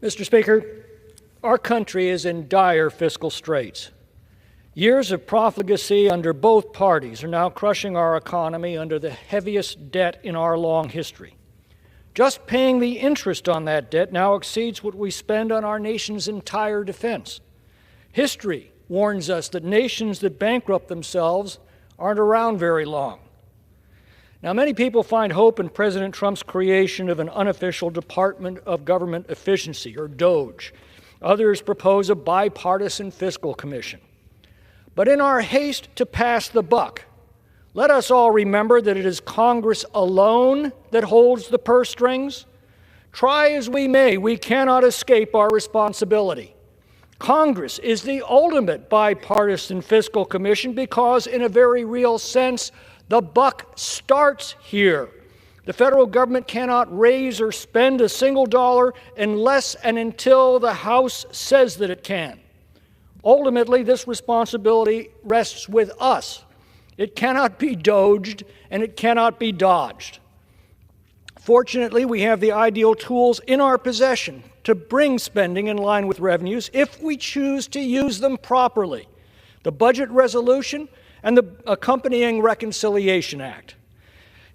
Mr. Speaker, our country is in dire fiscal straits. Years of profligacy under both parties are now crushing our economy under the heaviest debt in our long history. Just paying the interest on that debt now exceeds what we spend on our nation's entire defense. History warns us that nations that bankrupt themselves aren't around very long. Now, many people find hope in President Trump's creation of an unofficial Department of Government Efficiency, or DOGE. Others propose a bipartisan fiscal commission. But in our haste to pass the buck, let us all remember that it is Congress alone that holds the purse strings. Try as we may, we cannot escape our responsibility. Congress is the ultimate bipartisan fiscal commission because, in a very real sense, the buck starts here. The federal government cannot raise or spend a single dollar unless and until the House says that it can. Ultimately, this responsibility rests with us. It cannot be dodged and it cannot be dodged. Fortunately, we have the ideal tools in our possession to bring spending in line with revenues if we choose to use them properly. The budget resolution and the accompanying Reconciliation Act.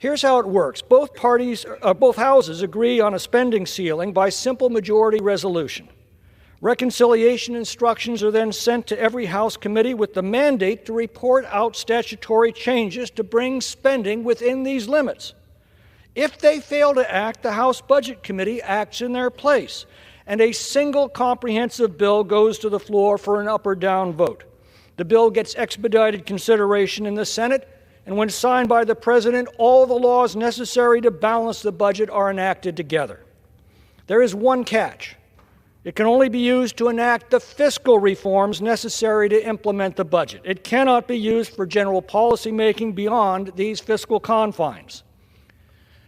Here's how it works. Both houses agree on a spending ceiling by simple majority resolution. Reconciliation instructions are then sent to every House committee with the mandate to report out statutory changes to bring spending within these limits. If they fail to act, the House Budget Committee acts in their place, and a single comprehensive bill goes to the floor for an up or down vote. The bill gets expedited consideration in the Senate, and when signed by the President, all the laws necessary to balance the budget are enacted together. There is one catch. It can only be used to enact the fiscal reforms necessary to implement the budget. It cannot be used for general policy making beyond these fiscal confines.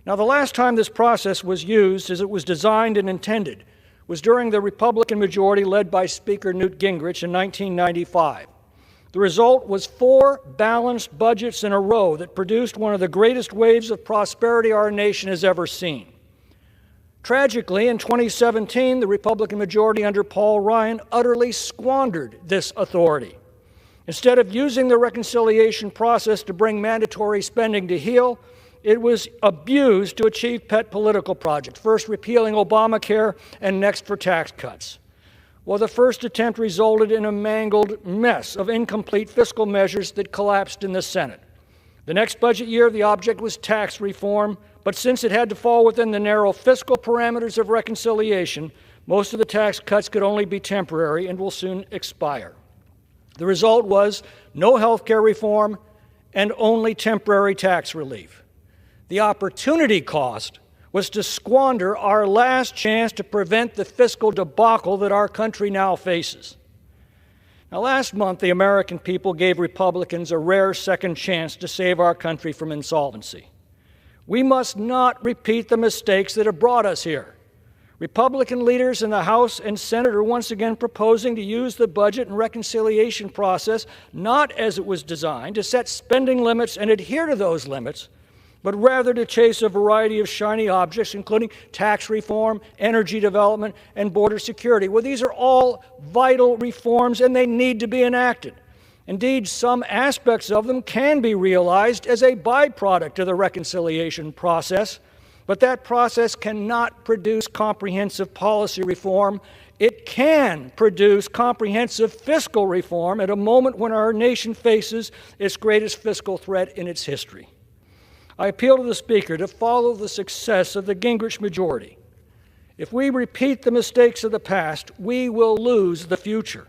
Now, the last time this process was used as it was designed and intended was during the Republican majority led by Speaker Newt Gingrich in 1995. The result was 4 balanced budgets in a row that produced one of the greatest waves of prosperity our nation has ever seen. Tragically, in 2017, the Republican majority under Paul Ryan utterly squandered this authority. Instead of using the reconciliation process to bring mandatory spending to heel, it was abused to achieve pet political projects, first repealing Obamacare and next for tax cuts. Well, the first attempt resulted in a mangled mess of incomplete fiscal measures that collapsed in the Senate. The next budget year, the object was tax reform, but since it had to fall within the narrow fiscal parameters of reconciliation, most of the tax cuts could only be temporary and will soon expire. The result was no health care reform and only temporary tax relief. The opportunity cost was to squander our last chance to prevent the fiscal debacle that our country now faces. Now, last month, the American people gave Republicans a rare second chance to save our country from insolvency. We must not repeat the mistakes that have brought us here. Republican leaders in the House and Senate are once again proposing to use the budget and reconciliation process not as it was designed, to set spending limits and adhere to those limits, but rather to chase a variety of shiny objects, including tax reform, energy development, and border security. Well, these are all vital reforms, and they need to be enacted. Indeed, some aspects of them can be realized as a byproduct of the reconciliation process, but that process cannot produce comprehensive policy reform. It can produce comprehensive fiscal reform at a moment when our nation faces its greatest fiscal threat in its history. I appeal to the Speaker to follow the success of the Gingrich majority. If we repeat the mistakes of the past, we will lose the future.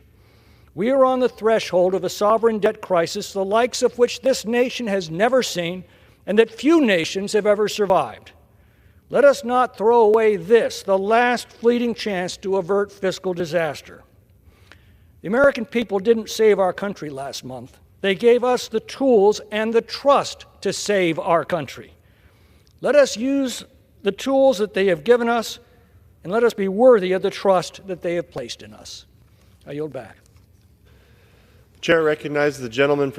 We are on the threshold of a sovereign debt crisis, the likes of which this nation has never seen and that few nations have ever survived. Let us not throw away this, the last fleeting chance to avert fiscal disaster. The American people didn't save our country last month. They gave us the tools and the trust to save our country. Let us use the tools that they have given us, and let us be worthy of the trust that they have placed in us. I yield back. The chair recognizes the gentleman from